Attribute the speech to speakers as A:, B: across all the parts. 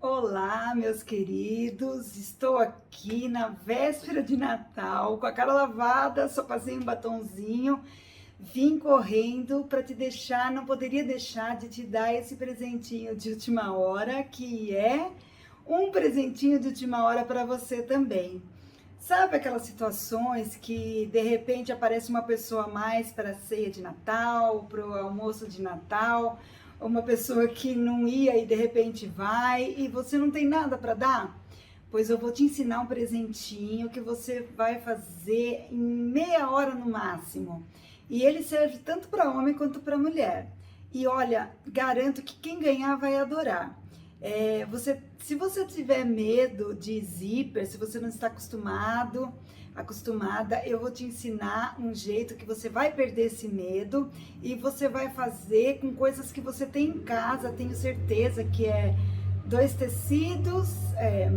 A: Olá, meus queridos, estou aqui na véspera de Natal, com a cara lavada, só passei um batonzinho, vim correndo para te deixar, não poderia deixar de te dar esse presentinho de última hora, que é um presentinho de última hora para você também. Sabe aquelas situações que de repente aparece uma pessoa a mais para a ceia de Natal, para o almoço de Natal, uma pessoa que não ia e de repente vai e você não tem nada para dar? Pois eu vou te ensinar um presentinho que você vai fazer em meia hora no máximo. E ele serve tanto para homem quanto para mulher. E olha, garanto que quem ganhar vai adorar. Se você tiver medo de zíper, se você não está acostumada, eu vou te ensinar um jeito que você vai perder esse medo e você vai fazer com coisas que você tem em casa. Tenho certeza que é dois tecidos,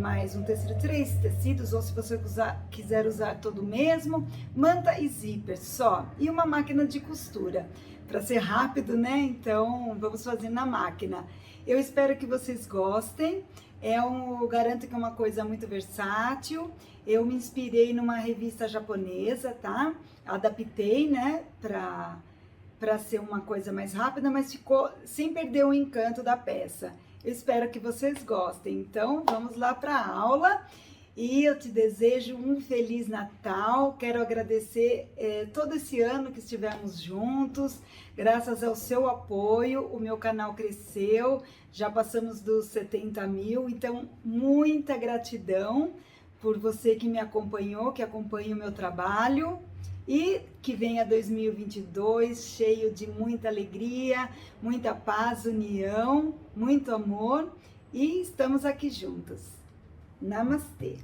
A: mais um tecido, três tecidos, ou se você quiser usar todo o mesmo, manta e zíper só, e uma máquina de costura. Para ser rápido, né? Então vamos fazer na máquina. Eu espero que vocês gostem. Eu garanto que é uma coisa muito versátil. Eu me inspirei numa revista japonesa, tá? Adaptei, né, para ser uma coisa mais rápida, mas ficou sem perder o encanto da peça. Eu espero que vocês gostem. Então, vamos lá para a aula. E eu te desejo um Feliz Natal. Quero agradecer todo esse ano que estivemos juntos. Graças ao seu apoio, o meu canal cresceu. Já passamos dos 70 mil. Então, muita gratidão por você que me acompanhou, que acompanha o meu trabalho. E que venha 2022 cheio de muita alegria, muita paz, união, muito amor. E estamos aqui juntos. Namastê!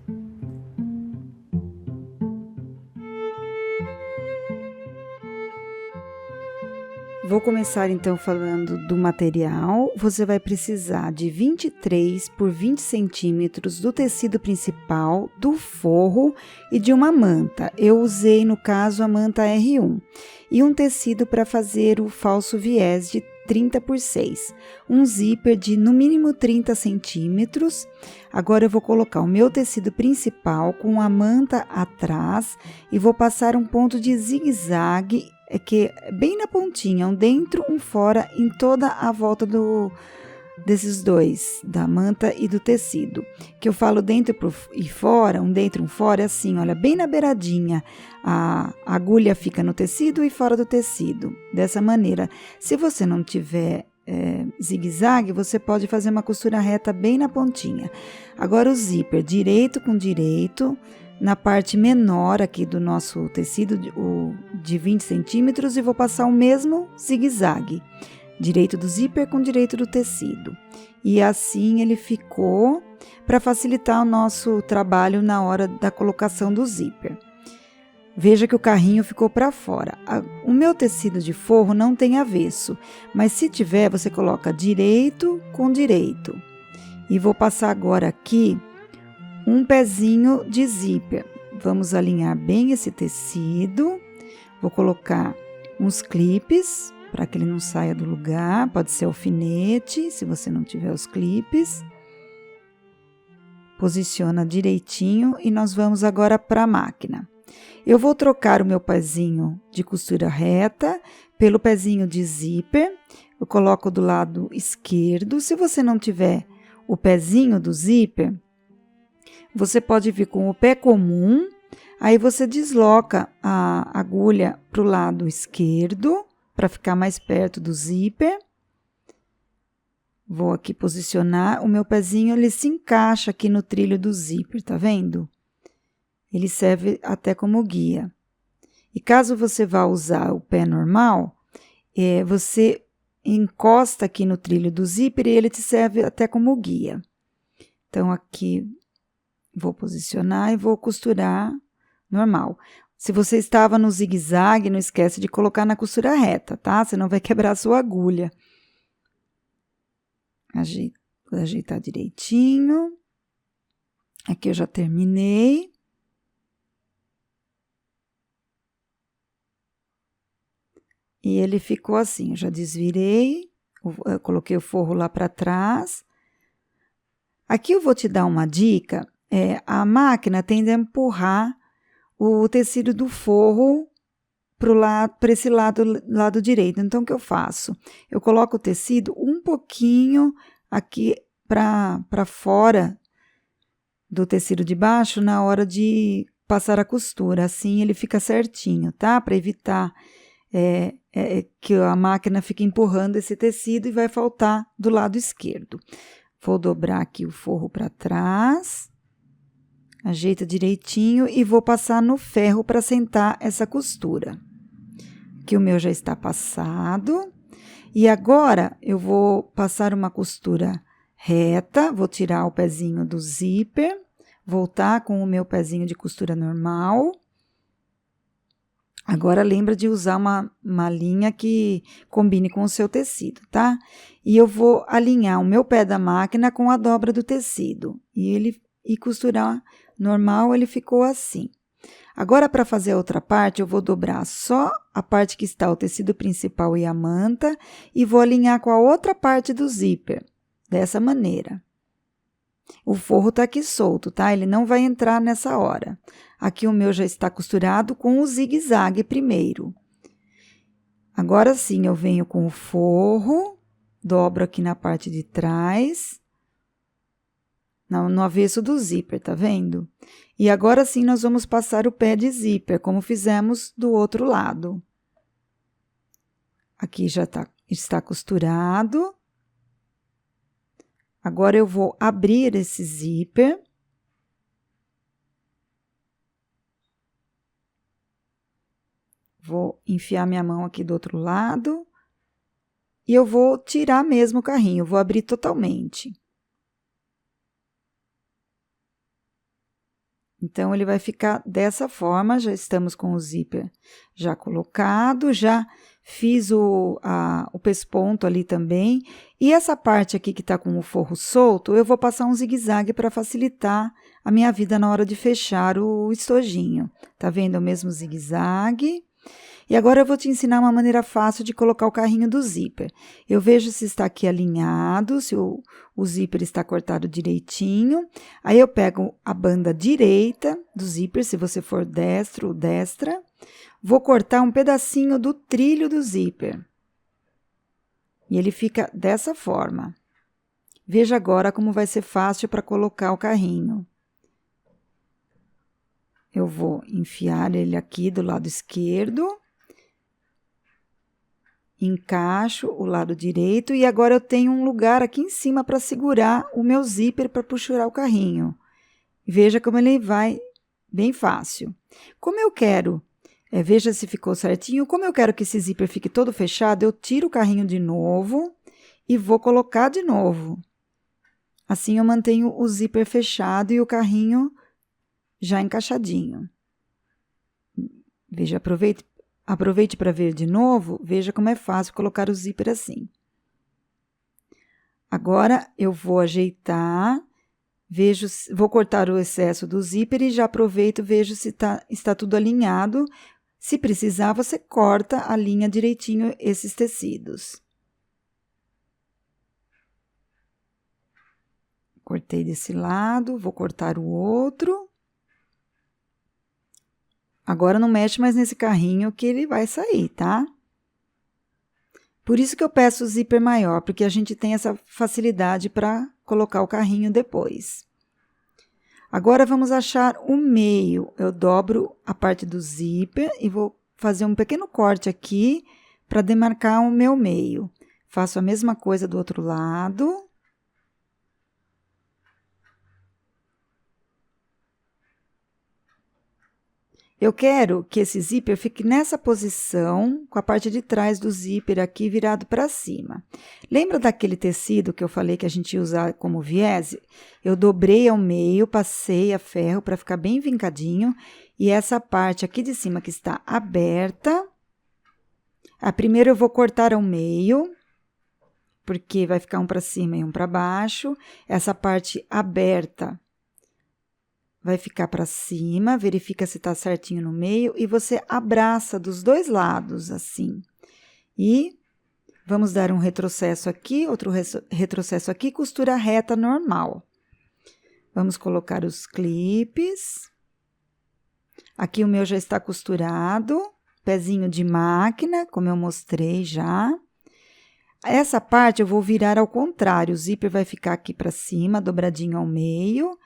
B: Vou começar então falando do material. Você vai precisar de 23 por 20 centímetros do tecido principal, do forro e de uma manta. Eu usei, no caso, a manta R1. E um tecido para fazer o falso viés de 30 por 6. Um zíper de no mínimo 30 centímetros. Agora eu vou colocar o meu tecido principal com a manta atrás e vou passar um ponto de zigue-zague que é bem na pontinha, um dentro, um fora, em toda a volta desses dois, da manta e do tecido. Que eu falo dentro e fora, um dentro e um fora, é assim, olha, bem na beiradinha. A agulha fica no tecido e fora do tecido, dessa maneira. Se você não tiver zigue-zague, você pode fazer uma costura reta bem na pontinha. Agora o zíper, direito com direito, na parte menor aqui do nosso tecido, de 20 centímetros, e vou passar o mesmo zigue-zague, direito do zíper com direito do tecido. E assim ele ficou, para facilitar o nosso trabalho na hora da colocação do zíper. Veja que o carrinho ficou para fora. O meu tecido de forro não tem avesso, mas se tiver, você coloca direito com direito. E vou passar agora aqui um pezinho de zíper. Vamos alinhar bem esse tecido. Vou colocar uns clipes para que ele não saia do lugar. Pode ser alfinete, se você não tiver os clipes. Posiciona direitinho e nós vamos agora para a máquina. Eu vou trocar o meu pezinho de costura reta pelo pezinho de zíper. Eu coloco do lado esquerdo. Se você não tiver o pezinho do zíper, você pode vir com o pé comum, aí você desloca a agulha para o lado esquerdo, para ficar mais perto do zíper. Vou aqui posicionar, o meu pezinho, ele se encaixa aqui no trilho do zíper, tá vendo? Ele serve até como guia. E caso você vá usar o pé normal, você encosta aqui no trilho do zíper e ele te serve até como guia. Então, aqui vou posicionar e vou costurar normal. Se você estava no zigue-zague, não esquece de colocar na costura reta, tá? Senão vai quebrar a sua agulha. Ajeitar direitinho. Aqui eu já terminei. E ele ficou assim, eu já desvirei, eu coloquei o forro lá para trás. Aqui eu vou te dar uma dica, a máquina tende a empurrar o tecido do forro para esse lado direito. Então, o que eu faço? Eu coloco o tecido um pouquinho aqui para fora do tecido de baixo na hora de passar a costura. Assim ele fica certinho, tá? Para evitar que a máquina fique empurrando esse tecido e vai faltar do lado esquerdo. Vou dobrar aqui o forro para trás, ajeita direitinho e vou passar no ferro para sentar essa costura. Aqui o meu já está passado. E agora eu vou passar uma costura reta, vou tirar o pezinho do zíper, voltar com o meu pezinho de costura normal. Agora lembra de usar uma linha que combine com o seu tecido, tá? E eu vou alinhar o meu pé da máquina com a dobra do tecido. E costurar normal, ele ficou assim. Agora, para fazer a outra parte, eu vou dobrar só a parte que está o tecido principal e a manta e vou alinhar com a outra parte do zíper, dessa maneira. O forro tá aqui solto, tá? Ele não vai entrar nessa hora. Aqui o meu já está costurado com o zigue-zague primeiro. Agora sim, eu venho com o forro, dobro aqui na parte de trás, no avesso do zíper, tá vendo? E agora sim nós vamos passar o pé de zíper, como fizemos do outro lado. Aqui já está costurado. Agora eu vou abrir esse zíper. Vou enfiar minha mão aqui do outro lado. E eu vou tirar mesmo o carrinho, vou abrir totalmente. Então, ele vai ficar dessa forma, já estamos com o zíper já colocado, já fiz o pesponto ali também. E essa parte aqui que tá com o forro solto, eu vou passar um zigue-zague para facilitar a minha vida na hora de fechar o estojinho. Tá vendo? É o mesmo zigue-zague. E agora eu vou te ensinar uma maneira fácil de colocar o carrinho do zíper. Eu vejo se está aqui alinhado, se o zíper está cortado direitinho. Aí eu pego a banda direita do zíper, se você for destro ou destra. Vou cortar um pedacinho do trilho do zíper. E ele fica dessa forma. Veja agora como vai ser fácil para colocar o carrinho. Eu vou enfiar ele aqui do lado esquerdo. Encaixo o lado direito e agora eu tenho um lugar aqui em cima para segurar o meu zíper para puxar o carrinho. Veja como ele vai bem fácil. Como eu quero, veja se ficou certinho, como eu quero que esse zíper fique todo fechado, eu tiro o carrinho de novo e vou colocar de novo. Assim eu mantenho o zíper fechado e o carrinho já encaixadinho. Veja, aproveite para ver de novo, veja como é fácil colocar o zíper assim. Agora, eu vou ajeitar, vou cortar o excesso do zíper e já aproveito, vejo se está tudo alinhado. Se precisar, você corta a linha direitinho esses tecidos. Cortei desse lado, vou cortar o outro. Agora não mexe mais nesse carrinho que ele vai sair, tá? Por isso que eu peço o zíper maior, porque a gente tem essa facilidade para colocar o carrinho depois. Agora vamos achar o meio. Eu dobro a parte do zíper e vou fazer um pequeno corte aqui para demarcar o meu meio. Faço a mesma coisa do outro lado. Eu quero que esse zíper fique nessa posição, com a parte de trás do zíper aqui virado para cima. Lembra daquele tecido que eu falei que a gente ia usar como viés? Eu dobrei ao meio, passei a ferro para ficar bem vincadinho. E essa parte aqui de cima que está aberta, primeiro eu vou cortar ao meio, porque vai ficar um para cima e um para baixo. Essa parte aberta vai ficar para cima, verifica se tá certinho no meio e você abraça dos dois lados, assim. E vamos dar um retrocesso aqui, outro retrocesso aqui, costura reta normal. Vamos colocar os clipes. Aqui o meu já está costurado, pezinho de máquina, como eu mostrei já. Essa parte eu vou virar ao contrário, o zíper vai ficar aqui para cima, dobradinho ao meio.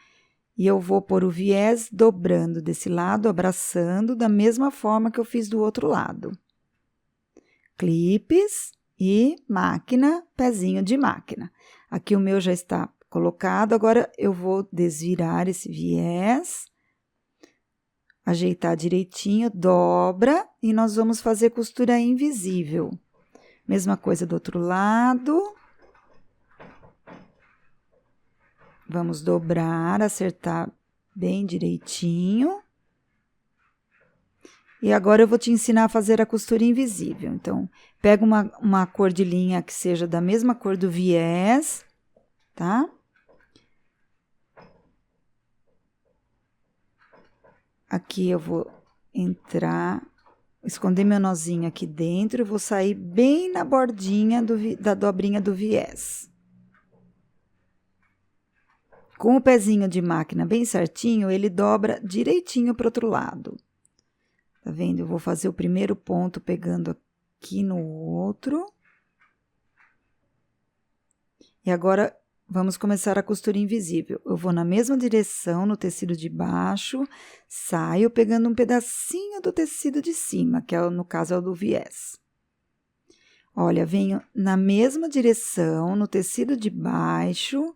B: E eu vou pôr o viés dobrando desse lado, abraçando, da mesma forma que eu fiz do outro lado. Clipes e máquina, pezinho de máquina. Aqui o meu já está colocado, agora eu vou desvirar esse viés, ajeitar direitinho, dobra e nós vamos fazer costura invisível. Mesma coisa do outro lado. Vamos dobrar, acertar bem direitinho. E agora eu vou te ensinar a fazer a costura invisível. Então, pega uma cor de linha que seja da mesma cor do viés, tá? Aqui eu vou entrar, esconder meu nozinho aqui dentro e vou sair bem na bordinha da dobrinha do viés. Com o pezinho de máquina bem certinho, ele dobra direitinho para o outro lado. Tá vendo? Eu vou fazer o primeiro ponto pegando aqui no outro. E agora, vamos começar a costura invisível. Eu vou na mesma direção, no tecido de baixo, saio pegando um pedacinho do tecido de cima, que no caso é o do viés. Olha, venho na mesma direção, no tecido de baixo,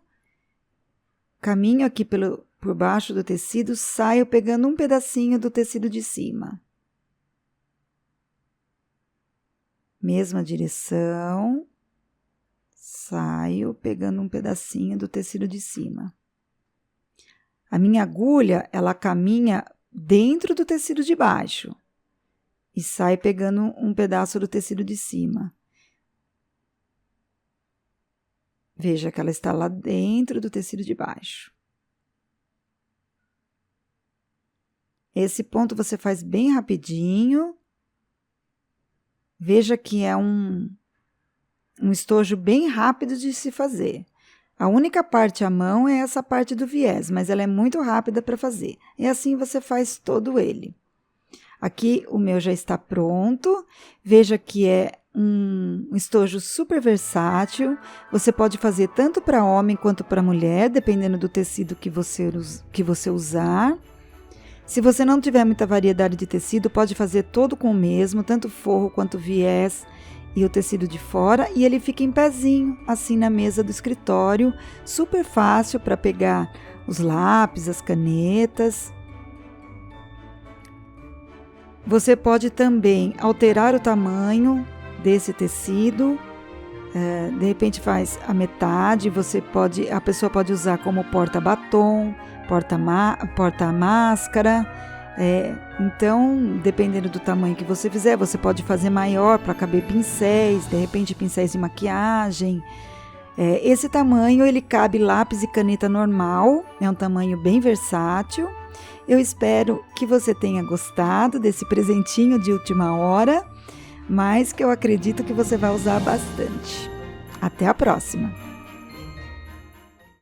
B: caminho aqui por baixo do tecido, saio pegando um pedacinho do tecido de cima. Mesma direção, saio pegando um pedacinho do tecido de cima. A minha agulha, ela caminha dentro do tecido de baixo e sai pegando um pedaço do tecido de cima. Veja que ela está lá dentro do tecido de baixo. Esse ponto você faz bem rapidinho. Veja que é um estojo bem rápido de se fazer. A única parte à mão é essa parte do viés, mas ela é muito rápida para fazer. E assim você faz todo ele. Aqui o meu já está pronto. Veja que é um estojo super versátil. Você pode fazer tanto para homem quanto para mulher, dependendo do tecido que você usar. Se você não tiver muita variedade de tecido, pode fazer todo com o mesmo, tanto forro quanto viés e o tecido de fora, e ele fica em pezinho, assim na mesa do escritório, super fácil para pegar os lápis, as canetas. Você pode também alterar o tamanho desse tecido, de repente faz a metade, a pessoa pode usar como porta-batom, porta-máscara, então, dependendo do tamanho que você fizer, você pode fazer maior para caber pincéis, de repente pincéis de maquiagem. Esse tamanho, ele cabe lápis e caneta normal, é um tamanho bem versátil. Eu espero que você tenha gostado desse presentinho de última hora, mas que eu acredito que você vai usar bastante. Até a próxima!